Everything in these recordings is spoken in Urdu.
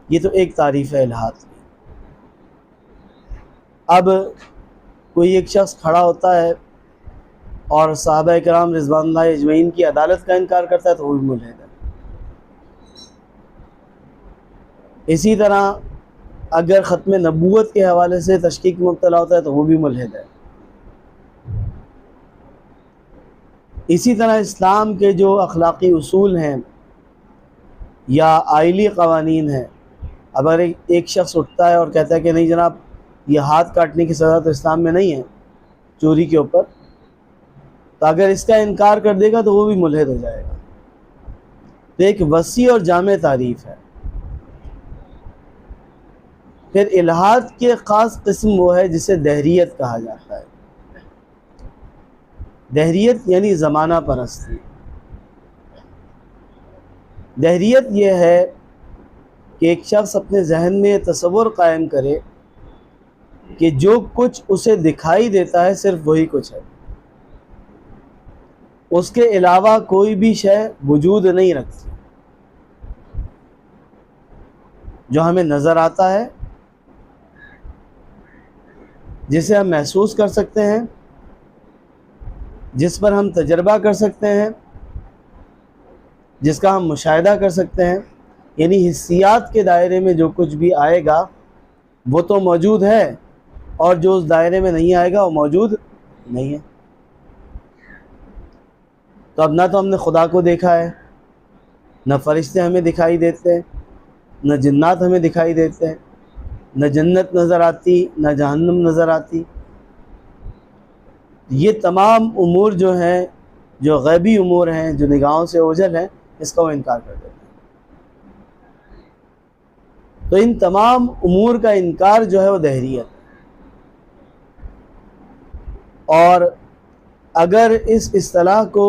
یہ تو ایک تعریف ہے الحاد کی۔ اب کوئی ایک شخص کھڑا ہوتا ہے اور صحابہ کرام رضوان اللہ اجمعین کی عدالت کا انکار کرتا ہے تو وہ بھی ملحد ہے۔ اسی طرح اگر ختم نبوت کے حوالے سے تشکیک میں مبتلا ہوتا ہے تو وہ بھی ملحد ہے۔ اسی طرح اسلام کے جو اخلاقی اصول ہیں یا آئلی قوانین ہیں، اگر ایک شخص اٹھتا ہے اور کہتا ہے کہ نہیں جناب یہ ہاتھ کاٹنے کی سزا تو اسلام میں نہیں ہے چوری کے اوپر، تو اگر اس کا انکار کر دے گا تو وہ بھی ملحد ہو جائے گا۔ تو ایک وسیع اور جامع تعریف ہے۔ پھر الحاد کی ایک خاص قسم وہ ہے جسے دہریت کہا جاتا ہے۔ دہریت یعنی زمانہ پرستی۔ دہریت یہ ہے کہ ایک شخص اپنے ذہن میں تصور قائم کرے کہ جو کچھ اسے دکھائی دیتا ہے صرف وہی کچھ ہے، اس کے علاوہ کوئی بھی شے وجود نہیں رکھتی۔ جو ہمیں نظر آتا ہے، جسے ہم محسوس کر سکتے ہیں، جس پر ہم تجربہ کر سکتے ہیں، جس کا ہم مشاہدہ کر سکتے ہیں، یعنی حسیات کے دائرے میں جو کچھ بھی آئے گا وہ تو موجود ہے، اور جو اس دائرے میں نہیں آئے گا وہ موجود نہیں ہے۔ تو اب نہ تو ہم نے خدا کو دیکھا ہے، نہ فرشتے ہمیں دکھائی دیتے ہیں، نہ جنات ہمیں دکھائی دیتے ہیں، نہ جنت نظر آتی، نہ جہنم نظر آتی۔ یہ تمام امور جو ہیں، جو غیبی امور ہیں، جو نگاہوں سے اوجھل ہیں، اس کا وہ انکار کر دیتے ہیں۔ تو ان تمام امور کا انکار جو ہے وہ دہریت ہے۔ اور اگر اس اصطلاح کو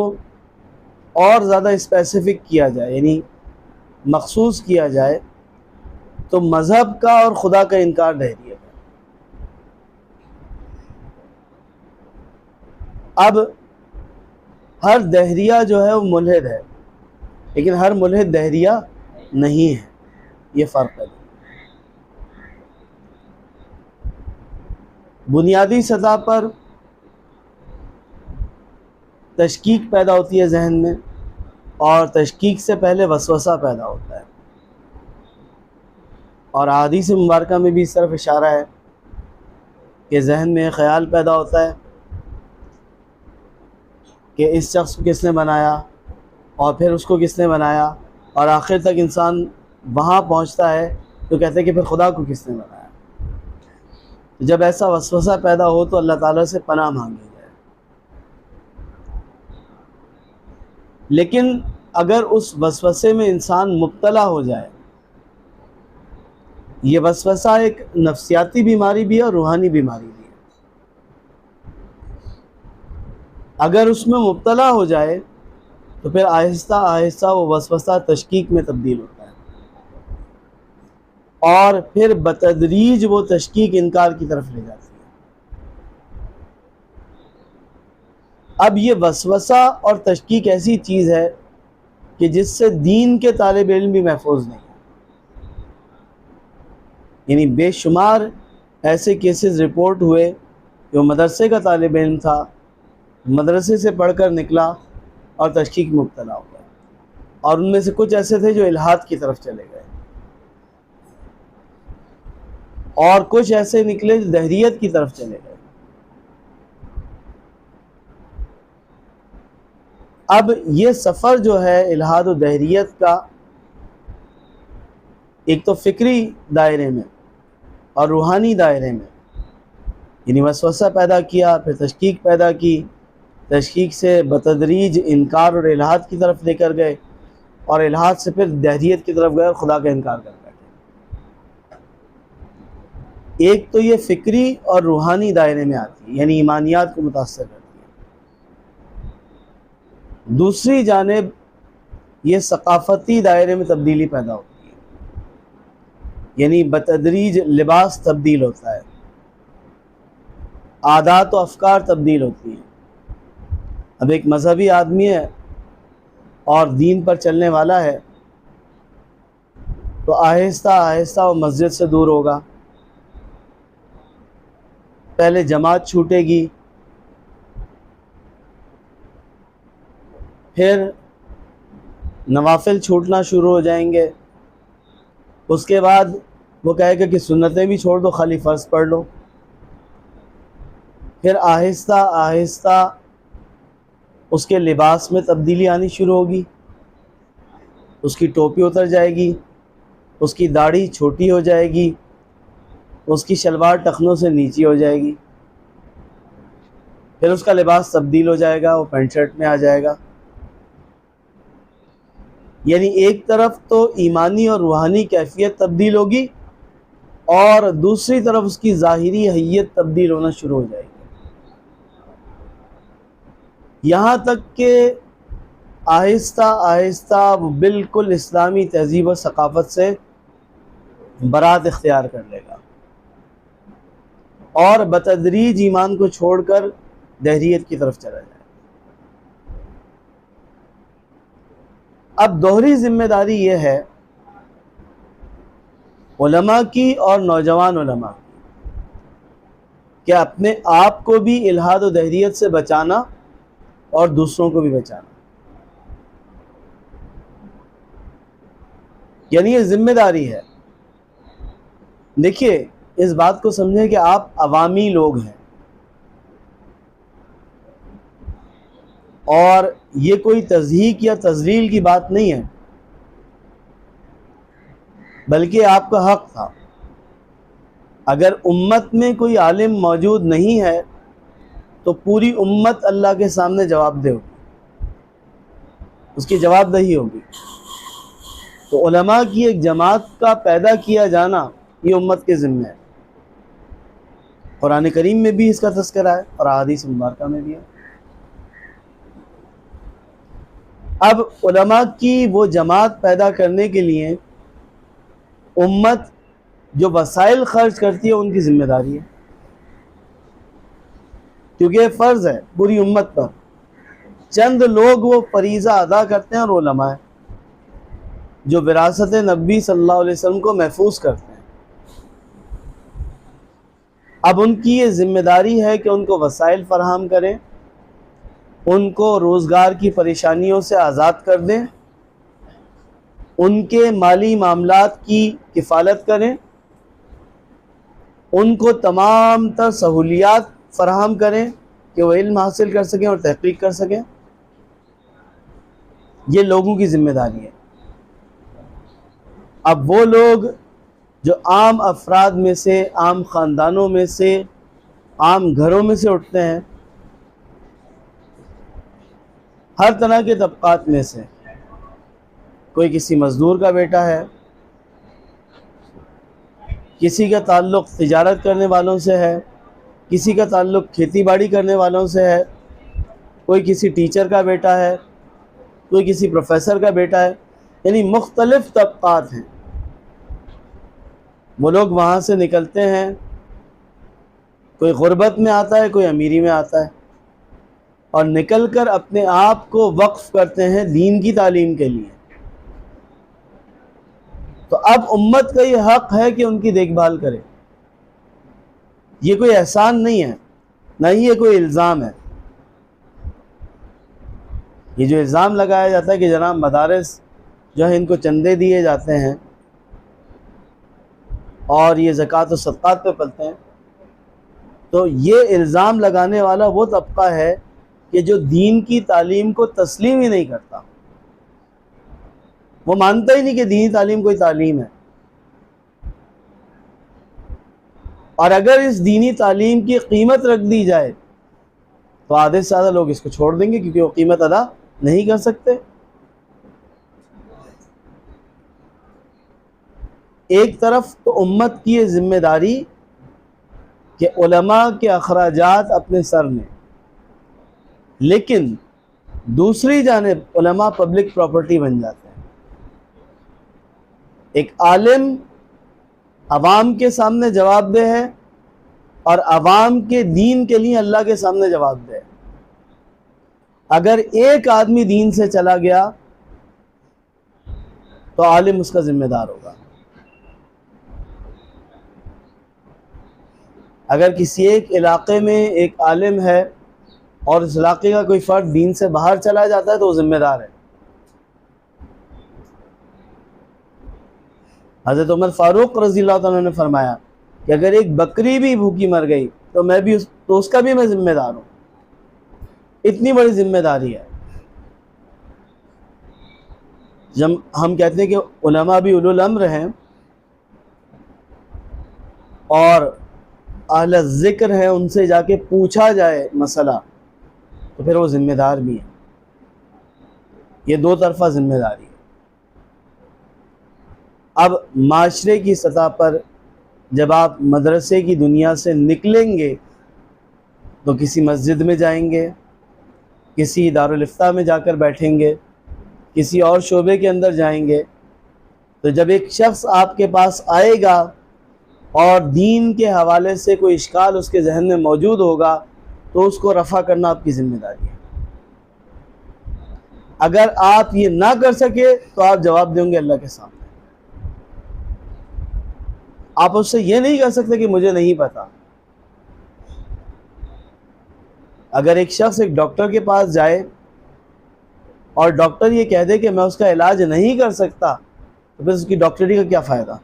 اور زیادہ اسپیسیفک کیا جائے، یعنی مخصوص کیا جائے، تو مذہب کا اور خدا کا انکار دہریت ہے۔ اب ہر دہریہ جو ہے وہ ملحد ہے، لیکن ہر ملحد دہریہ نہیں ہے، یہ فرق ہے۔ بنیادی سطح پر تشکیک پیدا ہوتی ہے ذہن میں، اور تشکیک سے پہلے وسوسہ پیدا ہوتا ہے، اور احادیث مبارکہ میں بھی اس طرف اشارہ ہے کہ ذہن میں خیال پیدا ہوتا ہے کہ اس شخص کو کس نے بنایا، اور پھر اس کو کس نے بنایا، اور آخر تک انسان وہاں پہنچتا ہے تو کہتے ہیں کہ پھر خدا کو کس نے بنایا۔ جب ایسا وسوسہ پیدا ہو تو اللہ تعالیٰ سے پناہ مانگی جائے۔ لیکن اگر اس وسوسے میں انسان مبتلا ہو جائے، یہ وسوسہ ایک نفسیاتی بیماری بھی ہے اور روحانی بیماری بھی ہے۔ اگر اس میں مبتلا ہو جائے تو پھر آہستہ آہستہ وہ وسوسہ تشکیک میں تبدیل ہوتا ہے، اور پھر بتدریج وہ تشکیک انکار کی طرف لے جاتی ہے۔ اب یہ وسوسہ اور تشکیک ایسی چیز ہے کہ جس سے دین کے طالب علم بھی محفوظ نہیں ہے۔ یعنی بے شمار ایسے کیسز رپورٹ ہوئے کہ وہ مدرسے کا طالب علم تھا، مدرسے سے پڑھ کر نکلا اور تشکیک میں مبتلا ہو گیا، اور ان میں سے کچھ ایسے تھے جو الحاد کی طرف چلے گئے، اور کچھ ایسے نکلے جو دہریت کی طرف چلے گئے۔ اب یہ سفر جو ہے الحاد و دہریت کا، ایک تو فکری دائرے میں اور روحانی دائرے میں، یعنی وسوسہ پیدا کیا، پھر تشکیک پیدا کی، تشکیک سے بتدریج انکار اور الحاد کی طرف لے کر گئے، اور الحاد سے پھر دہریت کی طرف گئے اور خدا کا انکار کر بیٹھے۔ ایک تو یہ فکری اور روحانی دائرے میں آتی ہے، یعنی ایمانیات کو متاثر کرتی ہے۔ دوسری جانب یہ ثقافتی دائرے میں تبدیلی پیدا ہوتی ہے، یعنی بتدریج لباس تبدیل ہوتا ہے، عادات و افکار تبدیل ہوتی ہیں۔ اب ایک مذہبی آدمی ہے اور دین پر چلنے والا ہے، تو آہستہ آہستہ وہ مسجد سے دور ہوگا، پہلے جماعت چھوٹے گی، پھر نوافل چھوٹنا شروع ہو جائیں گے، اس کے بعد وہ کہے گا کہ سنتیں بھی چھوڑ دو، خالی فرض پڑھ لو۔ پھر آہستہ آہستہ اس کے لباس میں تبدیلی آنی شروع ہوگی، اس کی ٹوپی اتر جائے گی، اس کی داڑھی چھوٹی ہو جائے گی، اس کی شلوار ٹخنوں سے نیچی ہو جائے گی، پھر اس کا لباس تبدیل ہو جائے گا، وہ پینٹ شرٹ میں آ جائے گا۔ یعنی ایک طرف تو ایمانی اور روحانی کیفیت تبدیل ہوگی، اور دوسری طرف اس کی ظاہری حیت تبدیل ہونا شروع ہو جائے گی، یہاں تک کہ آہستہ آہستہ وہ بالکل اسلامی تہذیب و ثقافت سے برات اختیار کر لے گا، اور بتدریج ایمان کو چھوڑ کر دہریت کی طرف چلا جائے گا۔ اب دوہری ذمہ داری یہ ہے علماء کی اور نوجوان علماء کی، کہ اپنے آپ کو بھی الحاد و دہریت سے بچانا اور دوسروں کو بھی بچانا۔ یعنی یہ ذمہ داری ہے۔ دیکھیے، اس بات کو سمجھیں کہ آپ عوامی لوگ ہیں، اور یہ کوئی تضحیک یا تذلیل کی بات نہیں ہے، بلکہ آپ کا حق تھا۔ اگر امت میں کوئی عالم موجود نہیں ہے تو پوری امت اللہ کے سامنے جواب دہ ہوگی، اس کی جواب دہی ہوگی۔ تو علماء کی ایک جماعت کا پیدا کیا جانا یہ امت کے ذمہ ہے۔ قرآن کریم میں بھی اس کا تذکرہ ہے اور احادیث مبارکہ میں بھی ہے۔ اب علماء کی وہ جماعت پیدا کرنے کے لیے امت جو وسائل خرچ کرتی ہے ان کی ذمہ داری ہے، کیونکہ یہ فرض ہے پوری امت پر۔ چند لوگ وہ فریضہ ادا کرتے ہیں اور علماء ہیں جو وراثت نبی صلی اللہ علیہ وسلم کو محفوظ کرتے ہیں۔ اب ان کی یہ ذمہ داری ہے کہ ان کو وسائل فراہم کریں، ان کو روزگار کی پریشانیوں سے آزاد کر دیں، ان کے مالی معاملات کی کفالت کریں، ان کو تمام تر سہولیات فراہم کریں کہ وہ علم حاصل کر سکیں اور تحقیق کر سکیں۔ یہ لوگوں کی ذمہ داری ہے۔ اب وہ لوگ جو عام افراد میں سے، عام خاندانوں میں سے، عام گھروں میں سے اٹھتے ہیں، ہر طرح کے طبقات میں سے، کوئی کسی مزدور کا بیٹا ہے، کسی کا تعلق تجارت کرنے والوں سے ہے، کسی کا تعلق کھیتی باڑی کرنے والوں سے ہے، کوئی کسی ٹیچر کا بیٹا ہے، کوئی کسی پروفیسر کا بیٹا ہے، یعنی مختلف طبقات ہیں۔ وہ لوگ وہاں سے نکلتے ہیں، کوئی غربت میں آتا ہے، کوئی امیری میں آتا ہے، اور نکل کر اپنے آپ کو وقف کرتے ہیں دین کی تعلیم کے لیے۔ تو اب امت کا یہ حق ہے کہ ان کی دیکھ بھال کرے۔ یہ کوئی احسان نہیں ہے، نہ ہی یہ کوئی الزام ہے۔ یہ جو الزام لگایا جاتا ہے کہ جناب مدارس جو ہے ان کو چندے دیے جاتے ہیں اور یہ زکوٰۃ و صدقات پہ پلتے ہیں، تو یہ الزام لگانے والا وہ طبقہ ہے کہ جو دین کی تعلیم کو تسلیم ہی نہیں کرتا، وہ مانتا ہی نہیں کہ دینی تعلیم کوئی تعلیم ہے۔ اور اگر اس دینی تعلیم کی قیمت رکھ دی جائے تو آدھے سے زیادہ لوگ اس کو چھوڑ دیں گے، کیونکہ وہ قیمت ادا نہیں کر سکتے۔ ایک طرف تو امت کی یہ ذمہ داری کہ علماء کے اخراجات اپنے سر میں، لیکن دوسری جانب علماء پبلک پراپرٹی بن جاتے ہیں۔ ایک عالم عوام کے سامنے جواب دہ ہے اور عوام کے دین کے لیے اللہ کے سامنے جواب دہ ہے۔ اگر ایک آدمی دین سے چلا گیا تو عالم اس کا ذمہ دار ہوگا۔ اگر کسی ایک علاقے میں ایک عالم ہے اور اس علاقے کا کوئی فرد دین سے باہر چلا جاتا ہے تو وہ ذمہ دار ہے۔ حضرت عمر فاروق رضی اللہ عنہ نے فرمایا کہ اگر ایک بکری بھی بھوکی مر گئی تو میں بھی اس کا بھی میں ذمہ دار ہوں۔ اتنی بڑی ذمہ داری ہے۔ جب ہم کہتے ہیں کہ علماء بھی اولو الامر ہیں اور اہل ذکر ہیں، ان سے جا کے پوچھا جائے مسئلہ، تو پھر وہ ذمہ دار بھی ہیں۔ یہ دو طرفہ ذمہ داری ہے۔ اب معاشرے کی سطح پر جب آپ مدرسے کی دنیا سے نکلیں گے تو کسی مسجد میں جائیں گے، کسی دارالافتاء میں جا کر بیٹھیں گے، کسی اور شعبے کے اندر جائیں گے، تو جب ایک شخص آپ کے پاس آئے گا اور دین کے حوالے سے کوئی اشکال اس کے ذہن میں موجود ہوگا تو اس کو رفع کرنا آپ کی ذمہ داری ہے۔ اگر آپ یہ نہ کر سکے تو آپ جواب دیں گے اللہ کے سامنے۔ آپ اس سے یہ نہیں کہہ سکتے کہ مجھے نہیں پتا۔ اگر ایک شخص ایک ڈاکٹر کے پاس جائے اور ڈاکٹر یہ کہہ دے کہ میں اس کا علاج نہیں کر سکتا تو پھر اس کی ڈاکٹری کا کیا فائدہ؟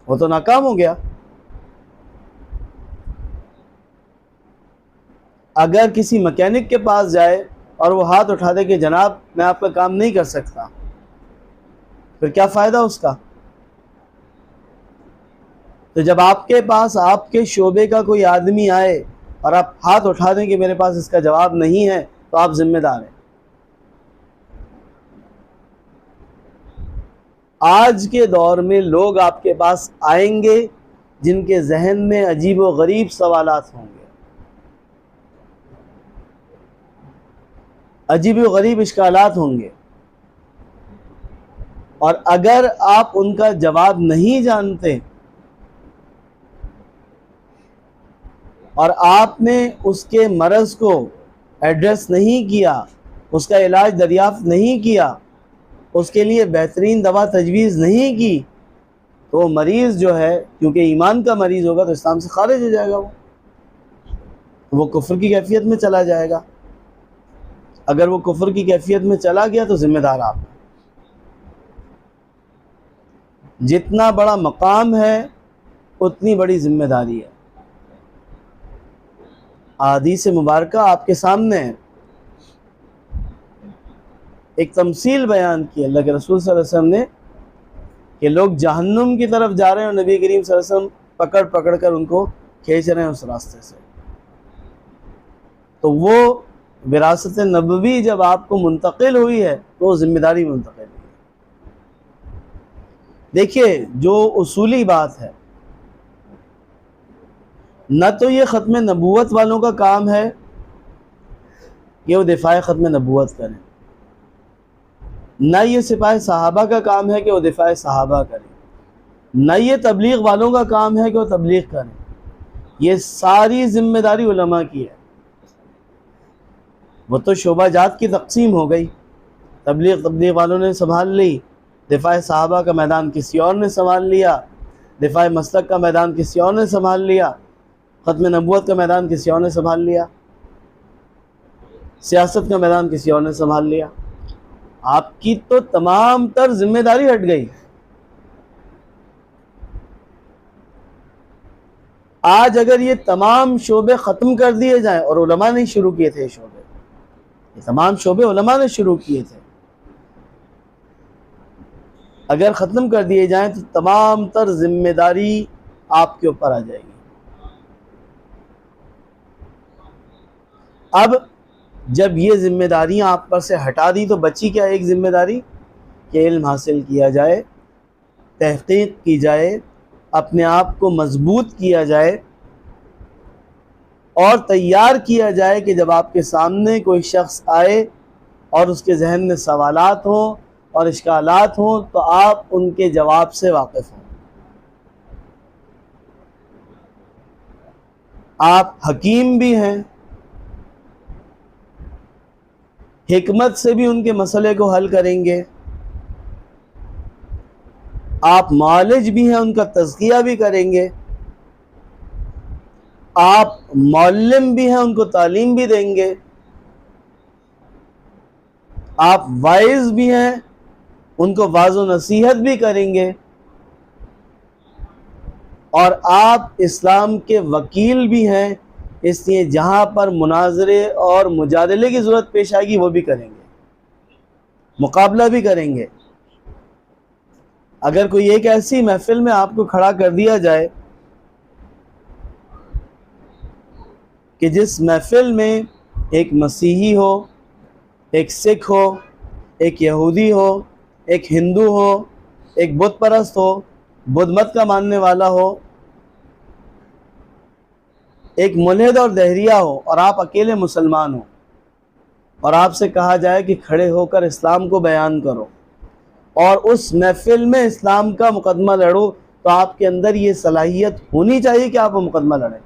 وہ تو ناکام ہو گیا۔ اگر کسی مکینک کے پاس جائے اور وہ ہاتھ اٹھا دے کہ جناب میں آپ کا کام نہیں کر سکتا، پھر کیا فائدہ اس کا؟ تو جب آپ کے پاس آپ کے شعبے کا کوئی آدمی آئے اور آپ ہاتھ اٹھا دیں کہ میرے پاس اس کا جواب نہیں ہے تو آپ ذمہ دار ہیں۔ آج کے دور میں لوگ آپ کے پاس آئیں گے جن کے ذہن میں عجیب و غریب سوالات ہوں گے، عجیب و غریب اشکالات ہوں گے، اور اگر آپ ان کا جواب نہیں جانتے اور آپ نے اس کے مرض کو ایڈریس نہیں کیا، اس کا علاج دریافت نہیں کیا، اس کے لیے بہترین دوا تجویز نہیں کی، تو وہ مریض جو ہے کیونکہ ایمان کا مریض ہوگا تو اسلام سے خارج ہو جائے گا، وہ کفر کی کیفیت میں چلا جائے گا۔ اگر وہ کفر کی کیفیت میں چلا گیا تو ذمہ دار آپ ہیں۔ جتنا بڑا مقام ہے اتنی بڑی ذمہ داری ہے۔ احادیث مبارکہ آپ کے سامنے ہے۔ ایک تمثیل بیان کی اللہ کے رسول صلی اللہ علیہ وسلم نے کہ لوگ جہنم کی طرف جا رہے ہیں اور نبی کریم صلی اللہ علیہ وسلم پکڑ پکڑ کر ان کو کھینچ رہے ہیں اس راستے سے۔ تو وہ وراثت نبوی جب آپ کو منتقل ہوئی ہے تو وہ ذمہ داری منتقل ہوئی ہے۔ دیکھیے جو اصولی بات ہے، نہ تو یہ ختم نبوت والوں کا کام ہے کہ وہ دفاع ختم نبوت کریں، نہ یہ سپاہ صحابہ کا کام ہے کہ وہ دفاع صحابہ کریں، نہ یہ تبلیغ والوں کا کام ہے کہ وہ تبلیغ کریں۔ یہ ساری ذمہ داری علماء کی ہے۔ وہ تو شعبہ جات کی تقسیم ہو گئی، تبلیغ والوں نے سنبھال لی، دفاع صحابہ کا میدان کسی اور نے سنبھال لیا، دفاع مسلک کا میدان کسی اور نے سنبھال لیا، ختم نبوت کا میدان کسی اور نے سنبھال لیا، سیاست کا میدان کسی اور نے سنبھال لیا۔ آپ کی تو تمام تر ذمہ داری ہٹ گئی۔ آج اگر یہ تمام شعبے ختم کر دیے جائیں، اور علماء نے شروع کیے تھے یہ شعبے، یہ تمام شعبے علماء نے شروع کیے تھے، اگر ختم کر دیے جائیں تو تمام تر ذمہ داری آپ کے اوپر آ جائے گی۔ اب جب یہ ذمہ داریاں آپ پر سے ہٹا دی تو بچی کیا ایک ذمہ داری کہ علم حاصل کیا جائے، تحقیق کی جائے، اپنے آپ کو مضبوط کیا جائے اور تیار کیا جائے کہ جب آپ کے سامنے کوئی شخص آئے اور اس کے ذہن میں سوالات ہوں اور اشکالات ہوں تو آپ ان کے جواب سے واقف ہوں۔ آپ حکیم بھی ہیں، حکمت سے بھی ان کے مسئلے کو حل کریں گے، آپ معالج بھی ہیں، ان کا تزکیہ بھی کریں گے، آپ معلم بھی ہیں، ان کو تعلیم بھی دیں گے، آپ وائز بھی ہیں، ان کو واعظ و نصیحت بھی کریں گے، اور آپ اسلام کے وکیل بھی ہیں، اس لیے جہاں پر مناظرے اور مجادلے کی ضرورت پیش آئے گی وہ بھی کریں گے، مقابلہ بھی کریں گے۔ اگر کوئی ایک ایسی محفل میں آپ کو کھڑا کر دیا جائے کہ جس محفل میں ایک مسیحی ہو، ایک سکھ ہو، ایک یہودی ہو، ایک ہندو ہو، ایک بت پرست ہو، بدھ مت کا ماننے والا ہو، ایک ملحد اور دہریہ ہو، اور آپ اکیلے مسلمان ہو، اور آپ سے کہا جائے کہ کھڑے ہو کر اسلام کو بیان کرو، اور اس محفل میں اسلام کا مقدمہ لڑو، تو آپ کے اندر یہ صلاحیت ہونی چاہیے کہ آپ وہ مقدمہ لڑیں۔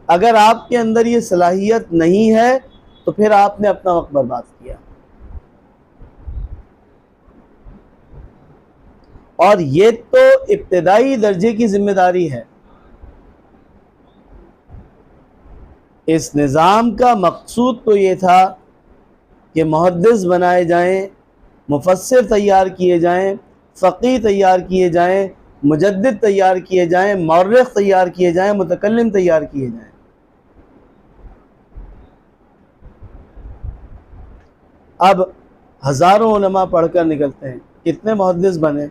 اگر آپ کے اندر یہ صلاحیت نہیں ہے تو پھر آپ نے اپنا وقت برباد کیا۔ اور یہ تو ابتدائی درجے کی ذمہ داری ہے۔ اس نظام کا مقصود تو یہ تھا کہ محدث بنائے جائیں، مفسر تیار کیے جائیں، فقیہ تیار کیے جائیں، مجدد تیار کیے جائیں، مورخ تیار کیے جائیں، متکلم تیار کیے جائیں۔ اب ہزاروں علماء پڑھ کر نکلتے ہیں، کتنے محدث بنے،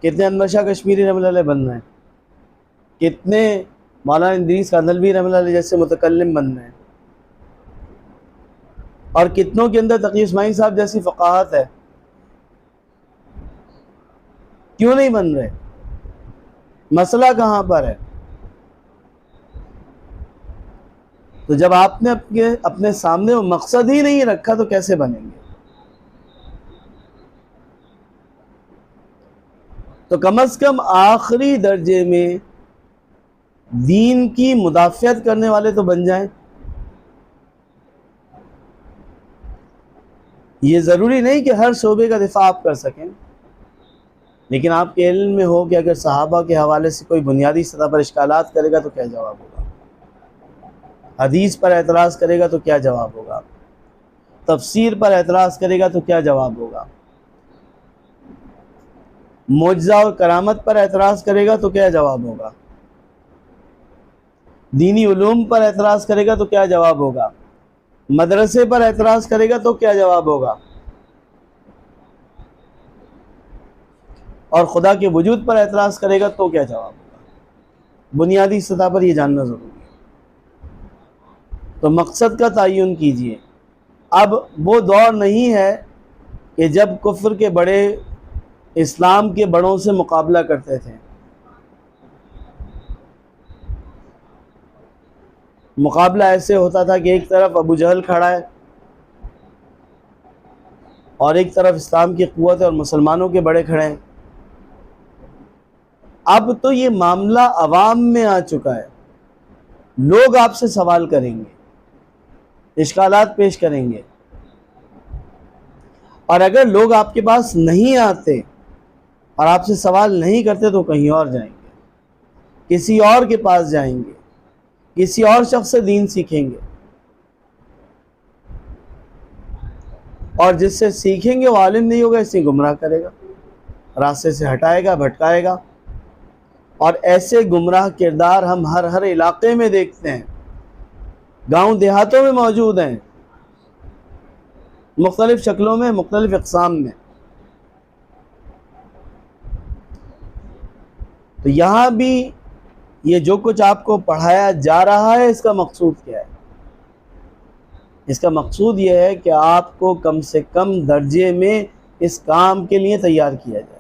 کتنے انور شاہ کشمیری رحمۃ اللہ علیہ بن رہے ہیں، کتنے مولانا ادریس کاندھلوی رحمۃ اللہ علیہ جیسے متکلم بن رہے ہیں، اور کتنوں کے اندر تقی اسماعیل صاحب جیسی فقاہت ہے۔ کیوں نہیں بن رہے؟ مسئلہ کہاں پر ہے؟ تو جب آپ نے اپنے سامنے وہ مقصد ہی نہیں رکھا تو کیسے بنیں گے؟ تو کم از کم آخری درجے میں دین کی مدافعت کرنے والے تو بن جائیں۔ یہ ضروری نہیں کہ ہر شعبے کا دفاع آپ کر سکیں، لیکن آپ کے علم میں ہو کہ اگر صحابہ کے حوالے سے کوئی بنیادی سطح پر اشکالات کرے گا تو کیا جواب ہوگا، حدیث پر اعتراض کرے گا تو کیا جواب ہوگا، تفسیر پر اعتراض کرے گا تو کیا جواب ہوگا، معجزہ اور کرامت پر اعتراض کرے گا تو کیا جواب ہوگا، دینی علوم پر اعتراض کرے گا تو کیا جواب ہوگا، مدرسے پر اعتراض کرے گا تو کیا جواب ہوگا، اور خدا کے وجود پر اعتراض کرے گا تو کیا جواب ہوگا۔ بنیادی سطح پر یہ جاننا ضروری ہے۔ تو مقصد کا تعین کیجئے۔ اب وہ دور نہیں ہے کہ جب کفر کے بڑے اسلام کے بڑوں سے مقابلہ کرتے تھے۔ مقابلہ ایسے ہوتا تھا کہ ایک طرف ابو جہل کھڑا ہے اور ایک طرف اسلام کی قوت اور مسلمانوں کے بڑے کھڑے ہیں۔ اب تو یہ معاملہ عوام میں آ چکا ہے، لوگ آپ سے سوال کریں گے، اشکالات پیش کریں گے، اور اگر لوگ آپ کے پاس نہیں آتے اور آپ سے سوال نہیں کرتے تو کہیں اور جائیں گے، کسی اور کے پاس جائیں گے، کسی اور شخص سے دین سیکھیں گے، اور جس سے سیکھیں گے وہ عالم نہیں ہوگا، اس سے گمراہ کرے گا، راستے سے ہٹائے گا، بھٹکائے گا۔ اور ایسے گمراہ کردار ہم ہر علاقے میں دیکھتے ہیں، گاؤں دیہاتوں میں موجود ہیں، مختلف شکلوں میں، مختلف اقسام میں۔ تو یہاں بھی یہ جو کچھ آپ کو پڑھایا جا رہا ہے، اس کا مقصود کیا ہے؟ اس کا مقصود یہ ہے کہ آپ کو کم سے کم درجے میں اس کام کے لیے تیار کیا جائے،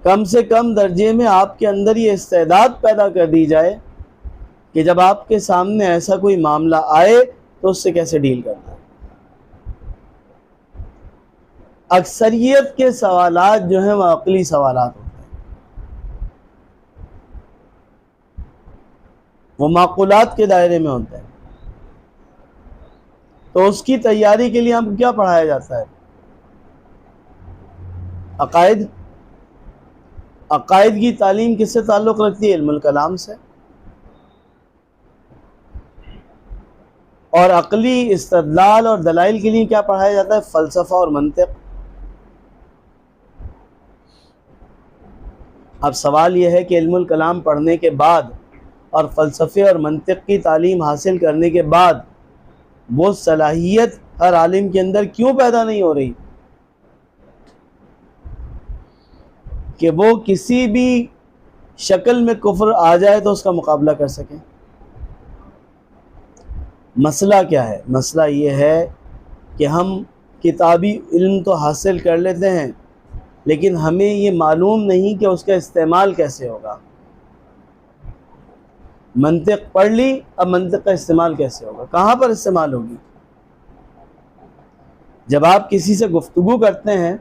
کم سے کم درجے میں آپ کے اندر یہ استعداد پیدا کر دی جائے کہ جب آپ کے سامنے ایسا کوئی معاملہ آئے تو اس سے کیسے ڈیل کرنا ہے۔ اکثریت کے سوالات جو ہیں وہ عقلی سوالات ہوتے ہیں، وہ معقولات کے دائرے میں ہوتے ہیں۔ تو اس کی تیاری کے لیے ہم کیا پڑھایا جاتا ہے؟ عقائد عقائد کی تعلیم کس سے تعلق رکھتی ہے؟ علم الکلام سے. اور عقلی استدلال اور دلائل کے لیے کیا پڑھایا جاتا ہے؟ فلسفہ اور منطق. اب سوال یہ ہے کہ علم الکلام پڑھنے کے بعد اور فلسفے اور منطق کی تعلیم حاصل کرنے کے بعد وہ صلاحیت ہر عالم کے اندر کیوں پیدا نہیں ہو رہی کہ وہ کسی بھی شکل میں کفر آ جائے تو اس کا مقابلہ کر سکیں؟ مسئلہ کیا ہے؟ مسئلہ یہ ہے کہ ہم کتابی علم تو حاصل کر لیتے ہیں لیکن ہمیں یہ معلوم نہیں کہ اس کا استعمال کیسے ہوگا. منطق پڑھ لی، اب منطق کا استعمال کیسے ہوگا؟ کہاں پر استعمال ہوگی؟ جب آپ کسی سے گفتگو کرتے ہیں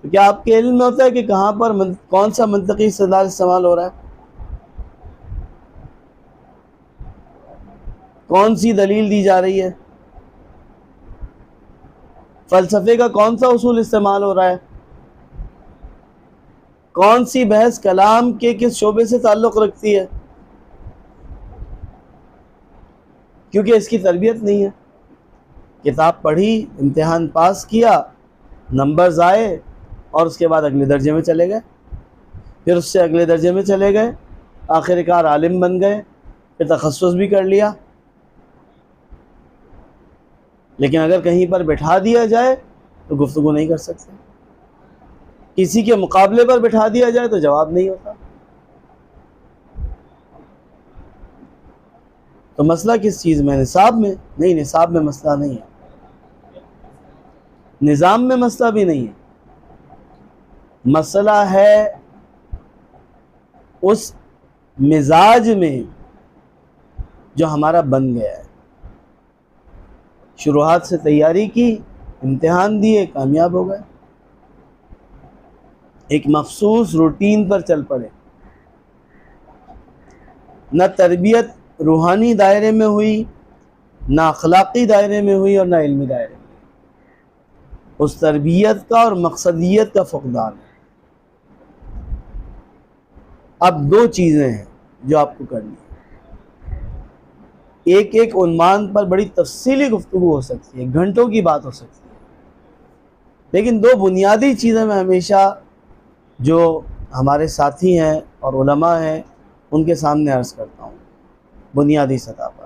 تو کیا آپ کے علم میں ہوتا ہے کہ کہاں پر کون سا منطقی استدلال استعمال ہو رہا ہے؟ کون سی دلیل دی جا رہی ہے؟ فلسفے کا کون سا اصول استعمال ہو رہا ہے؟ کون سی بحث کلام کے کس شعبے سے تعلق رکھتی ہے؟ کیونکہ اس کی تربیت نہیں ہے. کتاب پڑھی، امتحان پاس کیا، نمبرز آئے اور اس کے بعد اگلے درجے میں چلے گئے، پھر اس سے اگلے درجے میں چلے گئے، آخر کار عالم بن گئے، پھر تخصص بھی کر لیا. لیکن اگر کہیں پر بٹھا دیا جائے تو گفتگو نہیں کر سکتے، کسی کے مقابلے پر بٹھا دیا جائے تو جواب نہیں ہوتا. تو مسئلہ کس چیز میں؟ نصاب میں؟ نہیں، نصاب میں مسئلہ نہیں ہے، نظام میں مسئلہ بھی نہیں ہے. مسئلہ ہے اس مزاج میں جو ہمارا بن گیا ہے. شروعات سے تیاری کی، امتحان دیے، کامیاب ہو گئے، ایک مخصوص روٹین پر چل پڑے. نہ تربیت روحانی دائرے میں ہوئی، نہ اخلاقی دائرے میں ہوئی، اور نہ علمی دائرے میں. اس تربیت کا اور مقصدیت کا فقدان ہے. اب دو چیزیں ہیں جو آپ کو کرنی ہے. ایک ایک عنوان پر بڑی تفصیلی گفتگو ہو سکتی ہے، گھنٹوں کی بات ہو سکتی ہے، لیکن دو بنیادی چیزیں میں ہمیشہ جو ہمارے ساتھی ہیں اور علماء ہیں ان کے سامنے عرض کرتا ہوں بنیادی سطح پر.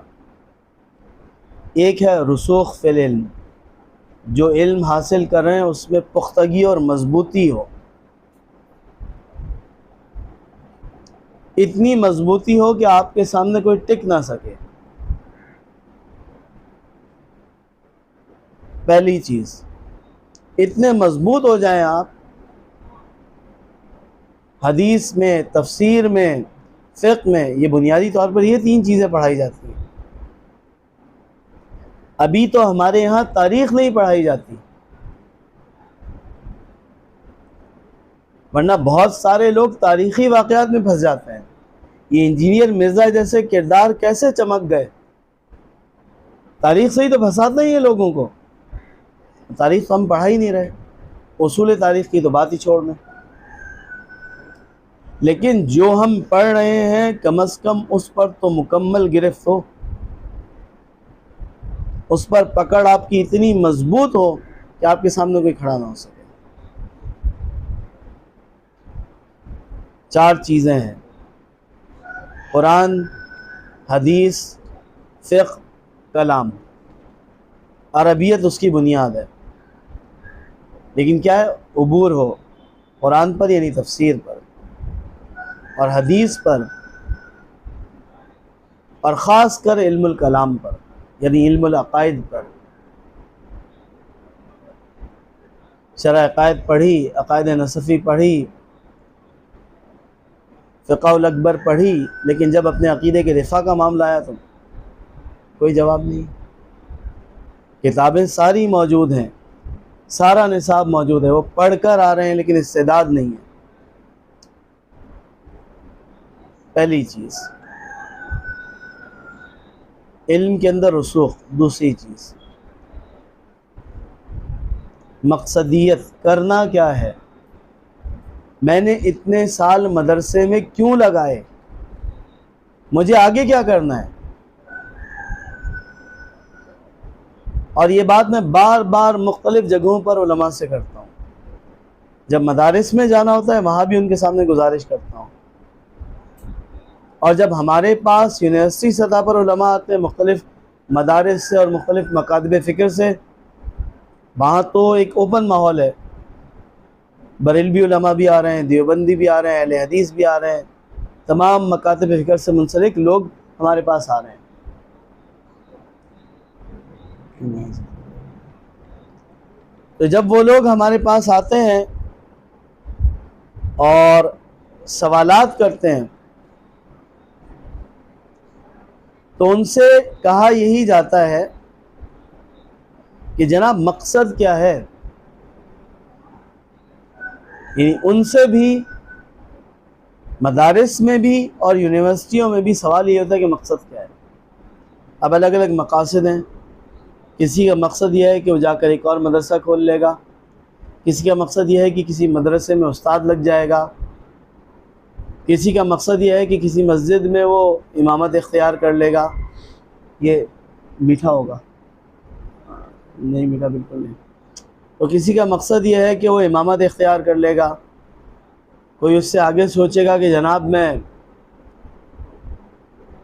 ایک ہے رسوخ فی العلم، جو علم حاصل کر رہے ہیں اس میں پختگی اور مضبوطی ہو. اتنی مضبوطی ہو کہ آپ کے سامنے کوئی ٹک نہ سکے. پہلی چیز، اتنے مضبوط ہو جائیں آپ حدیث میں، تفسیر میں، فقہ میں. یہ بنیادی طور پر یہ تین چیزیں پڑھائی جاتی ہیں. ابھی تو ہمارے یہاں تاریخ نہیں پڑھائی جاتی، ورنہ بہت سارے لوگ تاریخی واقعات میں پھنس جاتے ہیں. یہ انجینئر مرزا جیسے کردار کیسے چمک گئے؟ تاریخ سے ہی تو پھنساتے ہیں یہ لوگوں کو. تاریخ تو ہم پڑھا ہی نہیں رہے، اصول تاریخ کی تو بات ہی چھوڑ دیں. لیکن جو ہم پڑھ رہے ہیں کم از کم اس پر تو مکمل گرفت ہو، اس پر پکڑ آپ کی اتنی مضبوط ہو کہ آپ کے سامنے کوئی کھڑا نہ ہو سکے. چار چیزیں ہیں: قرآن، حدیث، فقہ، کلام. عربیت اس کی بنیاد ہے، لیکن کیا ہے؟ عبور ہو قرآن پر یعنی تفسیر پر، اور حدیث پر، اور خاص کر علم الکلام پر یعنی علم العقائد پر. شرح عقائد پڑھی، عقائد نصفی پڑھی، فقہ الاکبر پڑھی، لیکن جب اپنے عقیدے کے دفاع کا معاملہ آیا تو کوئی جواب نہیں. کتابیں ساری موجود ہیں، سارا نصاب موجود ہے، وہ پڑھ کر آ رہے ہیں لیکن استعداد نہیں ہے. پہلی چیز علم کے اندر رسوخ. دوسری چیز مقصدیت، کرنا کیا ہے، میں نے اتنے سال مدرسے میں کیوں لگائے، مجھے آگے کیا کرنا ہے؟ اور یہ بات میں بار بار مختلف جگہوں پر علماء سے کرتا ہوں، جب مدارس میں جانا ہوتا ہے وہاں بھی ان کے سامنے گزارش کرتا ہوں، اور جب ہمارے پاس یونیورسٹی سطح پر علماء آتے ہیں مختلف مدارس سے اور مختلف مکاتب فکر سے، وہاں تو ایک اوپن ماحول ہے، بریلوی علماء بھی آ رہے ہیں، دیوبندی بھی آ رہے ہیں، اہل حدیث بھی آ رہے ہیں، تمام مکاتب فکر سے منسلک لوگ ہمارے پاس آ رہے ہیں۔ تو جب وہ لوگ ہمارے پاس آتے ہیں اور سوالات کرتے ہیں تو ان سے کہا یہی جاتا ہے کہ جناب مقصد کیا ہے، یعنی ان سے بھی مدارس میں بھی اور یونیورسٹیوں میں بھی سوال یہ ہوتا ہے کہ مقصد کیا ہے۔ اب الگ الگ مقاصد ہیں، کسی کا مقصد یہ ہے کہ وہ جا کر ایک اور مدرسہ کھول لے گا، کسی کا مقصد یہ ہے کہ کسی مدرسے میں استاد لگ جائے گا، کسی کا مقصد یہ ہے کہ کسی مسجد میں وہ امامت اختیار کر لے گا۔ یہ میٹھا ہوگا؟ نہیں میٹھا بالکل نہیں۔ تو کسی کا مقصد یہ ہے کہ وہ امامت اختیار کر لے گا، کوئی اس سے آگے سوچے گا کہ جناب میں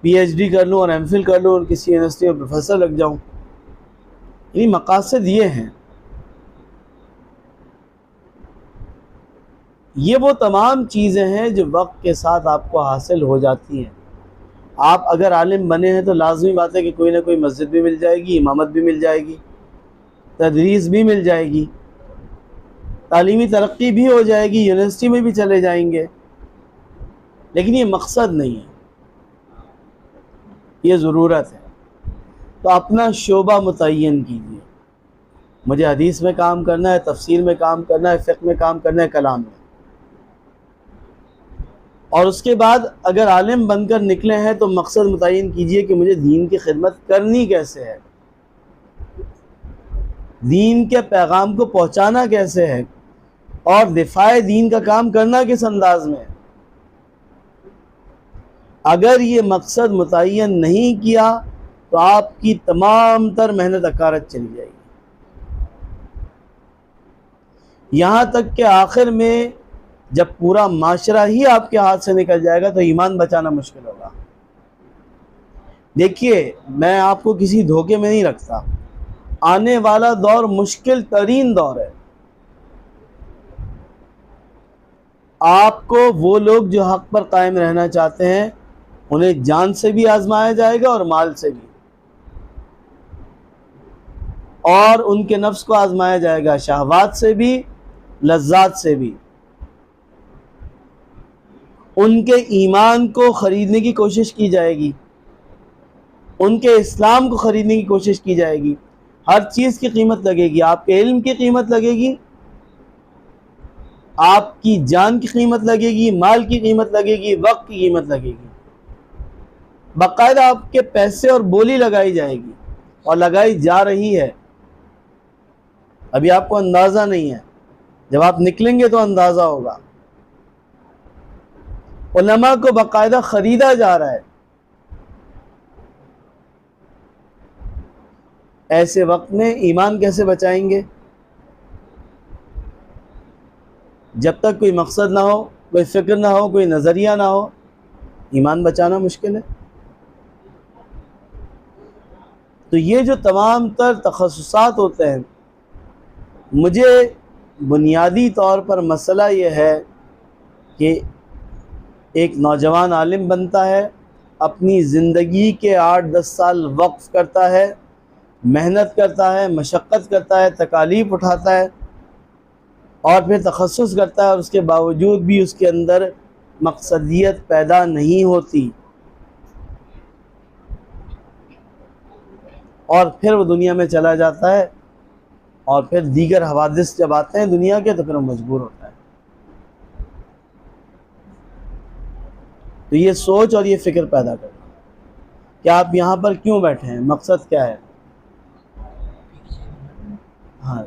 پی ایچ ڈی کر لوں اور ایم فل کر لوں اور کسی یونیورسٹی میں پروفیسر لگ جاؤں۔ یعنی مقاصد یہ ہیں۔ یہ وہ تمام چیزیں ہیں جو وقت کے ساتھ آپ کو حاصل ہو جاتی ہیں۔ آپ اگر عالم بنے ہیں تو لازمی بات ہے کہ کوئی نہ کوئی مسجد بھی مل جائے گی، امامت بھی مل جائے گی، تدریس بھی مل جائے گی، تعلیمی ترقی بھی ہو جائے گی، یونیورسٹی میں بھی چلے جائیں گے، لیکن یہ مقصد نہیں ہے، یہ ضرورت ہے۔ تو اپنا شعبہ متعین کیجیے، مجھے حدیث میں کام کرنا ہے، تفسیر میں کام کرنا ہے، فقہ میں کام کرنا ہے، کلام میں، اور اس کے بعد اگر عالم بن کر نکلے ہیں تو مقصد متعین کیجئے کہ مجھے دین کی خدمت کرنی کیسے ہے، دین کے پیغام کو پہنچانا کیسے ہے، اور دفاع دین کا کام کرنا کس انداز میں ہے۔ اگر یہ مقصد متعین نہیں کیا تو آپ کی تمام تر محنت اکارت چلی جائے گی، یہاں تک کہ آخر میں جب پورا معاشرہ ہی آپ کے ہاتھ سے نکل جائے گا تو ایمان بچانا مشکل ہوگا۔ دیکھیے میں آپ کو کسی دھوکے میں نہیں رکھتا، آنے والا دور مشکل ترین دور ہے۔ آپ کو وہ لوگ جو حق پر قائم رہنا چاہتے ہیں انہیں جان سے بھی آزمایا جائے گا اور مال سے بھی، اور ان کے نفس کو آزمایا جائے گا، شہوات سے بھی، لذات سے بھی۔ ان کے ایمان کو خریدنے کی کوشش کی جائے گی، ان کے اسلام کو خریدنے کی کوشش کی جائے گی، ہر چیز کی قیمت لگے گی، آپ کے علم کی قیمت لگے گی، آپ کی جان کی قیمت لگے گی، مال کی قیمت لگے گی، وقت کی قیمت لگے گی، باقاعدہ آپ کے پیسے اور بولی لگائی جائے گی، اور لگائی جا رہی ہے، ابھی آپ کو اندازہ نہیں ہے، جب آپ نکلیں گے تو اندازہ ہوگا۔ علماء کو باقاعدہ خریدا جا رہا ہے۔ ایسے وقت میں ایمان کیسے بچائیں گے؟ جب تک کوئی مقصد نہ ہو، کوئی فکر نہ ہو، کوئی نظریہ نہ ہو، ایمان بچانا مشکل ہے۔ تو یہ جو تمام تر تخصصات ہوتے ہیں، مجھے بنیادی طور پر مسئلہ یہ ہے کہ ایک نوجوان عالم بنتا ہے، اپنی زندگی کے 8-10 سال وقف کرتا ہے، محنت کرتا ہے، مشقت کرتا ہے، تکالیف اٹھاتا ہے، اور پھر تخصص کرتا ہے، اور اس کے باوجود بھی اس کے اندر مقصدیت پیدا نہیں ہوتی، اور پھر وہ دنیا میں چلا جاتا ہے، اور پھر دیگر حوادث جب آتے ہیں دنیا کے تو پھر وہ مجبور ہوتا ہے۔ تو یہ سوچ اور یہ فکر پیدا کرنا کہ آپ یہاں پر کیوں بیٹھے ہیں، مقصد کیا ہے، ہاں،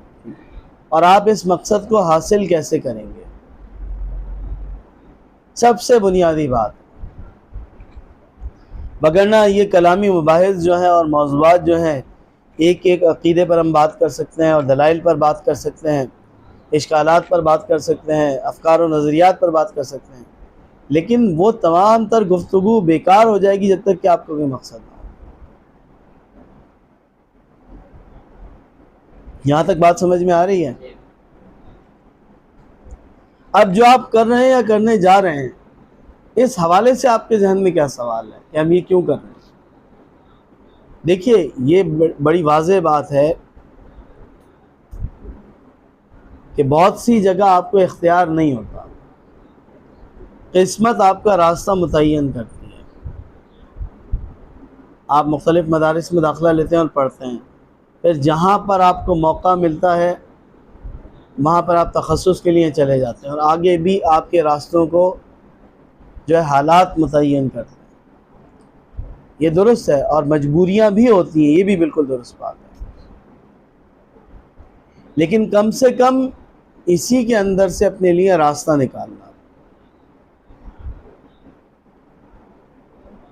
اور آپ اس مقصد کو حاصل کیسے کریں گے۔ سب سے بنیادی بات، وگرنہ یہ کلامی مباحث جو ہیں اور موضوعات جو ہیں، ایک ایک عقیدے پر ہم بات کر سکتے ہیں اور دلائل پر بات کر سکتے ہیں، اشکالات پر بات کر سکتے ہیں، افکار و نظریات پر بات کر سکتے ہیں، لیکن وہ تمام تر گفتگو بیکار ہو جائے گی جب تک کہ آپ کو کوئی مقصد نہ ہو۔ یہاں تک بات سمجھ میں آ رہی ہے؟ اب جو آپ کر رہے ہیں یا کرنے جا رہے ہیں، اس حوالے سے آپ کے ذہن میں کیا سوال ہے کہ ہم یہ کیوں کر رہے ہیں؟ دیکھیے، یہ بڑی واضح بات ہے کہ بہت سی جگہ آپ کو اختیار نہیں ہوتا، قسمت آپ کا راستہ متعین کرتی ہے۔ آپ مختلف مدارس میں داخلہ لیتے ہیں اور پڑھتے ہیں، پھر جہاں پر آپ کو موقع ملتا ہے وہاں پر آپ تخصص کے لیے چلے جاتے ہیں، اور آگے بھی آپ کے راستوں کو جو ہے حالات متعین کرتے ہیں۔ یہ درست ہے، اور مجبوریاں بھی ہوتی ہیں، یہ بھی بالکل درست بات ہے، لیکن کم سے کم اسی کے اندر سے اپنے لیے راستہ نکالنا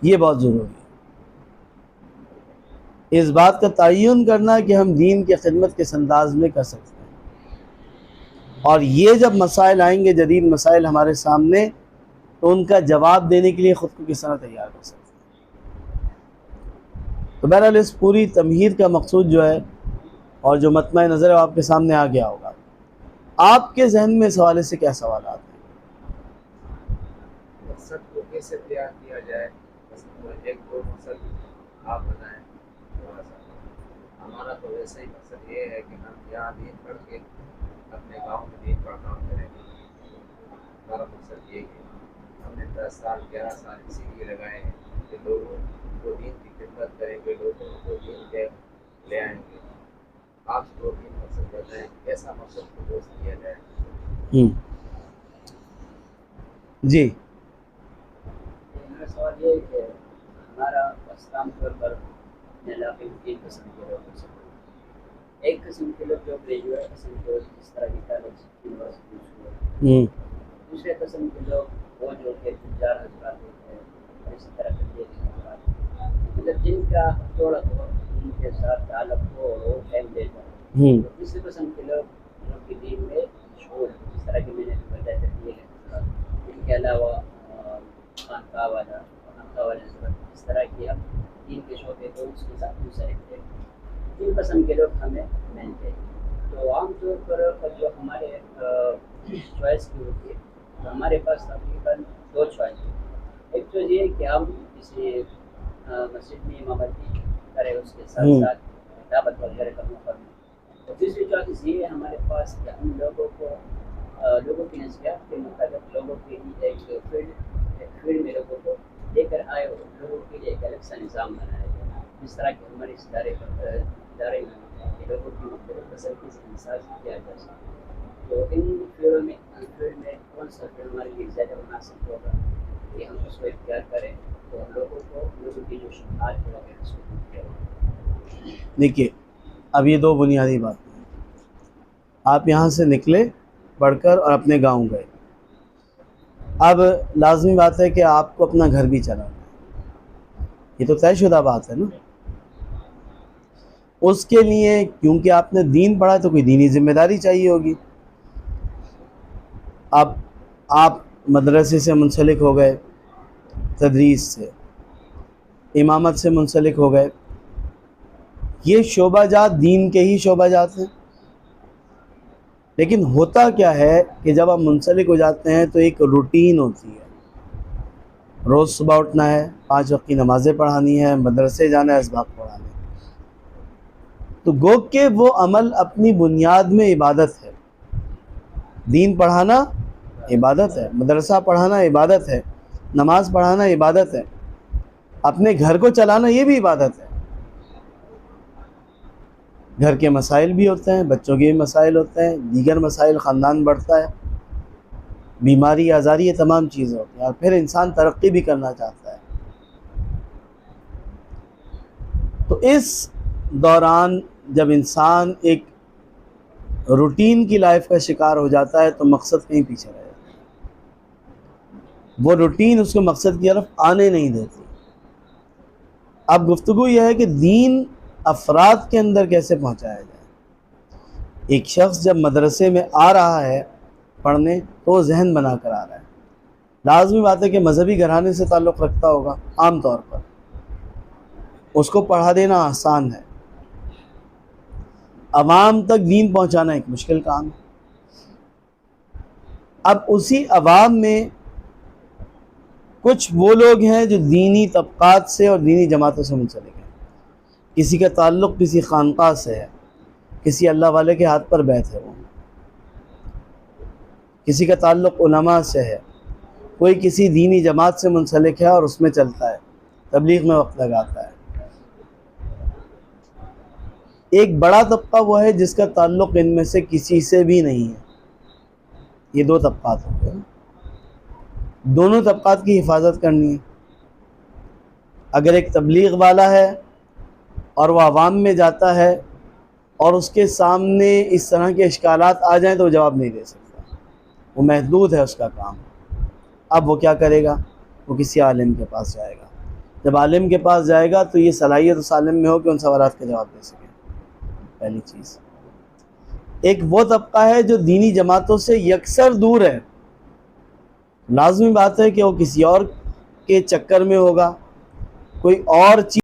یہ بہت ضروری ہے۔ اس بات کا تعین کرنا کہ ہم دین کی خدمت کس انداز میں کر سکتے ہیں، اور یہ جب مسائل آئیں گے، جدید مسائل ہمارے سامنے، تو ان کا جواب دینے کے لیے خود کو کس طرح تیار کر سکتے ہیں۔ تو بہرحال اس پوری تمہید کا مقصود جو ہے اور جو مطمع نظر ہے آپ کے سامنے آ گیا ہوگا۔ آپ کے ذہن میں اس حوالے سے کیا سوالات ہیں؟ مقصد کو کیسے تیار کیا جائے؟ ایک دو مقصد آپ بتائیں تھوڑا سا۔ ہمارا تو ویسا ہی مقصد یہ ہے کہ ہم یہاں دین پڑھ کے اپنے گاؤں میں دین پر کام کریں گے۔ ہمارا مقصد یہ ہے، ہم نے 10 سال 11 سال اسی لیے لگائے ہیں کہ لوگوں کو دین کی خدمت کریں گے، لوگوں کو دین کے لے آئیں گے۔ آپ دو تین مقصد بتائیں، کیسا مقصد کو درست کیا جائے؟ جی، میرا سوال یہ ہے کہ ہمارا عام طور پر علاقے میں تین قسم کے لوگ ہو سکتے ہیں۔ ایک قسم کے لوگ جو گریجویٹ قسم کے لوگ جس طرح کی کالج یونیورسٹی، دوسرے قسم کے لوگ وہ جو کہ تجار حضرات ہوتے ہیں اور اسی طرح کے مطلب جن کا تھوڑا بہت ان کے ساتھ تعلق ہو اور وہ ٹائم دیتا ہے۔ تیسری قسم کے لوگ جو کہ دین میں مشغول ہیں، جس طرح کی میں نے وجہ کرتی ہے، ان کے علاوہ خانقاہ والا حضرت، اس طرح کی ہم دین کے شعبے کو اس کے ساتھ منسلک ہیں۔ تین قسم کے لوگ ہمیں ملتے ہیں۔ تو عام طور پر جو ہمارے چوائس کی ہوتی ہے، تو ہمارے پاس تقریباً دو چوائس ہیں۔ ایک چوائس یہ ہے کہ ہم کسی مسجد میں امامتی کریں، اس کے ساتھ ساتھ دعوت وغیرہ کا موقع ملے۔ اور دوسری چوائس یہ ہے ہمارے پاس کہ ہم لوگوں کی نظریات کے مطابق لوگوں کے لیے ایک فیلڈ میں لوگوں کو لے کر آئے اور لوگوں کے لیے ایک الگ سا نظام بنایا جائے، جس طرح کہ ہمارے اس ادارے میں لوگوں کی مختلف قسم کی انحصار کیا جا سکے۔ تو ان فیلڈ میں کون سا فیلڈ ہمارے لیے زیادہ مناسب ہوگا کہ ہم اس کو اختیار کریں اور لوگوں کی جو شبہات ہے وغیرہ اس کو دور کریں۔ دیکھیے، اب یہ دو بنیادی باتیں ہیں۔ آپ یہاں سے نکلے پڑھ کر اور اپنے گاؤں گئے، اب لازمی بات ہے کہ آپ کو اپنا گھر بھی چلانا ہے، یہ تو طے شدہ بات ہے نا۔ اس کے لیے کیونکہ آپ نے دین پڑھا تو کوئی دینی ذمہ داری چاہیے ہوگی۔ اب آپ مدرسے سے منسلک ہو گئے، تدریس سے، امامت سے منسلک ہو گئے، یہ شعبہ جات دین کے ہی شعبہ جات ہیں۔ لیکن ہوتا کیا ہے کہ جب آپ منسلک ہو جاتے ہیں تو ایک روٹین ہوتی ہے، روز صبح اٹھنا ہے، 5 وقت کی نمازیں پڑھانی ہے، مدرسے جانا ہے، اسباق پڑھانے، تو گو کہ وہ عمل اپنی بنیاد میں عبادت ہے۔ دین پڑھانا عبادت ہے، مدرسہ پڑھانا عبادت ہے، نماز پڑھانا عبادت ہے، اپنے گھر کو چلانا یہ بھی عبادت ہے۔ گھر کے مسائل بھی ہوتے ہیں، بچوں کے بھی مسائل ہوتے ہیں، دیگر مسائل، خاندان بڑھتا ہے، بیماری آزاری، یہ تمام چیزیں ہوتی ہیں، اور پھر انسان ترقی بھی کرنا چاہتا ہے۔ تو اس دوران جب انسان ایک روٹین کی لائف کا شکار ہو جاتا ہے تو مقصد کہیں پیچھے رہ جاتا ہے۔ وہ روٹین اس کو مقصد کی طرف آنے نہیں دیتی۔ اب گفتگو یہ ہے کہ دین افراد کے اندر کیسے پہنچایا جائے۔ ایک شخص جب مدرسے میں آ رہا ہے پڑھنے تو وہ ذہن بنا کر آ رہا ہے، لازمی بات ہے کہ مذہبی گھرانے سے تعلق رکھتا ہوگا، عام طور پر اس کو پڑھا دینا آسان ہے، عوام تک دین پہنچانا ایک مشکل کام ہے۔ اب اسی عوام میں کچھ وہ لوگ ہیں جو دینی طبقات سے اور دینی جماعتوں سے منسلک ہیں، کسی کا تعلق کسی خانقاہ سے ہے، کسی اللہ والے کے ہاتھ پر بیعت ہے، وہ کسی کا تعلق علماء سے ہے، کوئی کسی دینی جماعت سے منسلک ہے اور اس میں چلتا ہے، تبلیغ میں وقت لگاتا ہے۔ ایک بڑا طبقہ وہ ہے جس کا تعلق ان میں سے کسی سے بھی نہیں ہے۔ یہ دو طبقات ہو گئے، دونوں طبقات کی حفاظت کرنی ہے۔ اگر ایک تبلیغ والا ہے اور وہ عوام میں جاتا ہے اور اس کے سامنے اس طرح کے اشکالات آ جائیں تو وہ جواب نہیں دے سکتا، وہ محدود ہے اس کا کام۔ اب وہ کیا کرے گا؟ وہ کسی عالم کے پاس جائے گا۔ جب عالم کے پاس جائے گا تو یہ صلاحیت اس عالم میں ہو کہ ان سوالات کا جواب دے سکے، پہلی چیز۔ ایک وہ طبقہ ہے جو دینی جماعتوں سے یکسر دور ہے، لازمی بات ہے کہ وہ کسی اور کے چکر میں ہوگا، کوئی اور چیز